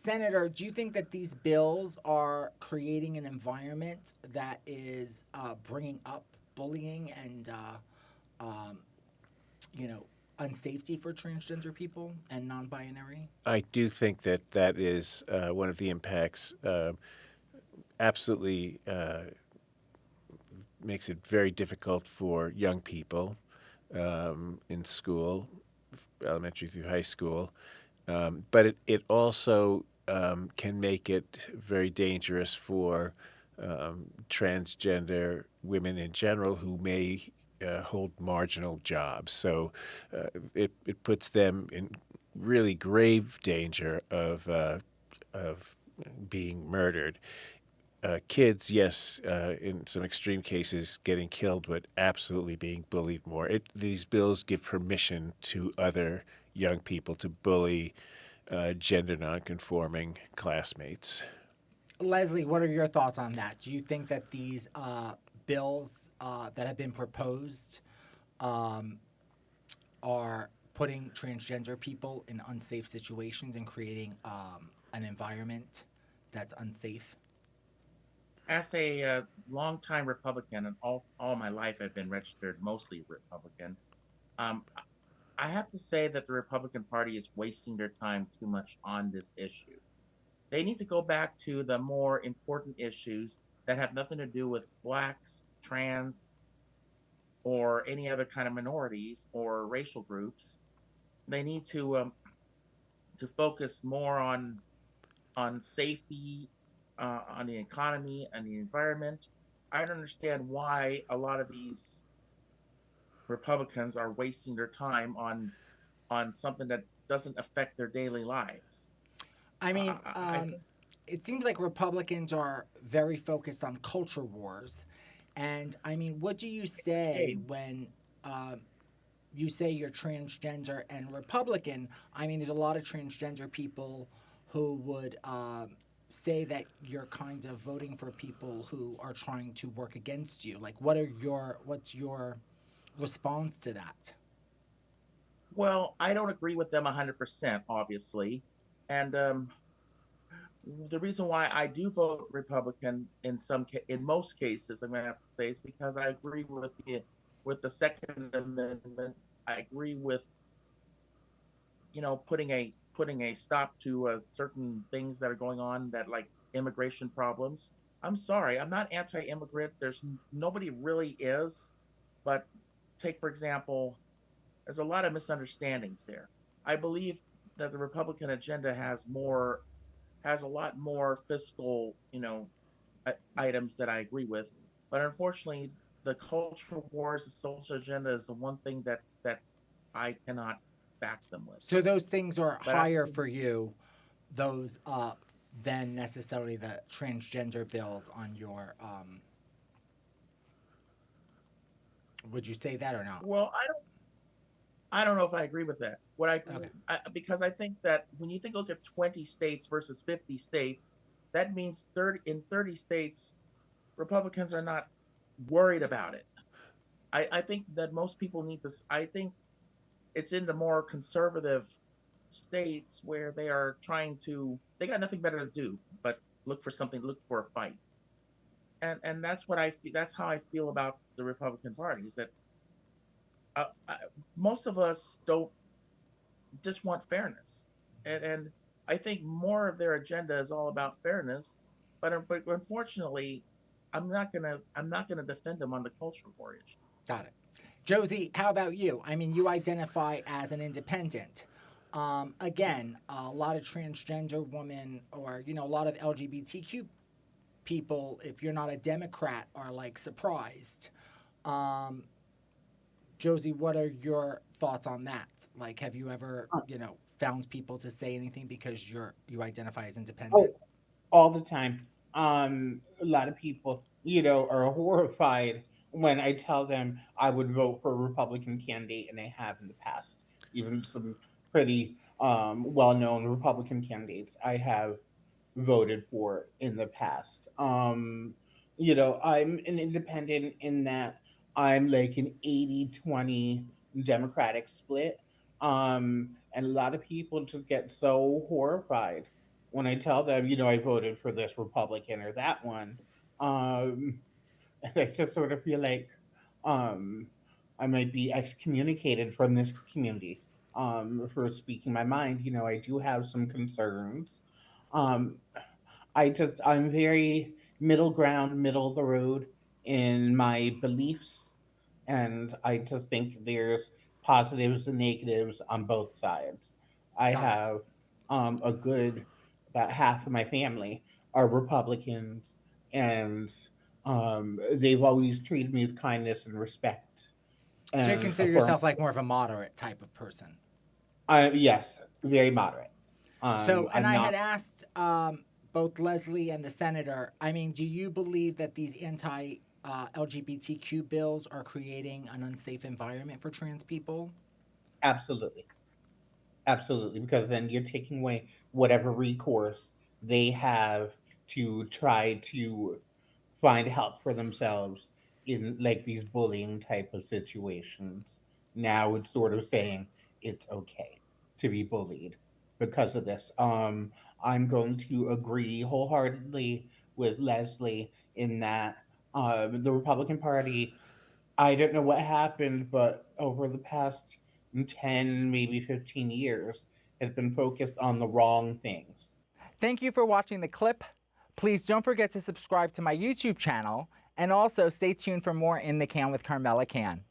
Senator, do you think that these bills are creating an environment that is bringing up bullying and, um, you know, unsafety for transgender people and non-binary? I do think that that is one of the impacts. Absolutely makes it very difficult for young people in school, elementary through high school. But it also can make it very dangerous for transgender women in general who may hold marginal jobs. So it puts them in really grave danger of being murdered. Kids, yes, in some extreme cases, getting killed, but absolutely being bullied more. These bills give permission to other young people to bully gender nonconforming classmates. Leslie, what are your thoughts on that? Do you think that these bills that have been proposed um, are putting transgender people in unsafe situations and creating an environment that's unsafe? As a longtime Republican, and all my life I've been registered mostly Republican, um, I have to say that the Republican Party is wasting their time too much on this issue. They need to go back to the more important issues that have nothing to do with blacks, trans, or any other kind of minorities or racial groups. They need to focus more on safety, on the economy and the environment. I don't understand why a lot of these Republicans are wasting their time on something that doesn't affect their daily lives. I mean, I think it seems like Republicans are very focused on culture wars. And I mean, what do you say hey, when um, you say you're transgender and Republican? I mean, there's a lot of transgender people who would say that you're kind of voting for people who are trying to work against you. Like, what's your response to that? well, I don't agree with them 100%, obviously, and the reason why I do vote Republican in most cases, I'm going to have to say, is because I agree with the Second Amendment. I agree with putting a stop to certain things that are going on, that like immigration problems. I'm sorry, I'm not anti-immigrant. There's nobody really is, but take for example, there's a lot of misunderstandings there. I believe that the Republican agenda has a lot more fiscal, items that I agree with, but unfortunately, the cultural wars, the social agenda is the one thing that I cannot back them with. So those things are But I higher for you, those than necessarily the transgender bills on your. Would you say that or not? well, I don't know if I agree with that. Okay. Because I think that when you think look at 20 states versus 50 states, that means 30 states Republicans are not worried about it. I think that most people need this. I think it's in the more conservative states where they got nothing better to do but look for a fight. And that's how I feel about the Republican Party, is that uh, I, most of us don't just want fairness, and I think more of their agenda is all about fairness. But unfortunately, I'm not gonna defend them on the culture war issue. Got it. Josie, how about you? I mean, you identify as an independent. Again, a lot of transgender women or, a lot of LGBTQ people, if you're not a Democrat, are like surprised. Um, Josie, what are your thoughts on that? Like, have you ever, found people to say anything because you identify as independent? Oh, all the time. A lot of people, are horrified when I tell them I would vote for a Republican candidate, and they have in the past. Even some pretty well-known Republican candidates I have voted for in the past. I'm an independent in that I'm like an 80-20 Democratic split. And a lot of people just get so horrified when I tell them, I voted for this Republican or that one. Um, and I just sort of feel like um, I might be excommunicated from this community for speaking my mind. I do have some concerns. Um, I'm very middle ground, middle of the road in my beliefs, and I just think there's positives and negatives on both sides. I Got it. have a good about half of my family are Republicans, and they've always treated me with kindness and respect. So you And consider for yourself like more of a moderate type of person. yes, very moderate. So, and I'm I had not asked both Leslie and the senator, I mean, do you believe that these anti LGBTQ bills are creating an unsafe environment for trans people? absolutely. Absolutely, because then you're taking away whatever recourse they have to try to find help for themselves in like these bullying type of situations. Now it's sort of saying it's okay to be bullied because of this. I'm going to agree wholeheartedly with Leslie in that the Republican Party, I don't know what happened, but over the past 10, maybe 15 years, has been focused on the wrong things. Thank you for watching the clip. Please don't forget to subscribe to my YouTube channel and also stay tuned for more In the Can with Carmella Cann.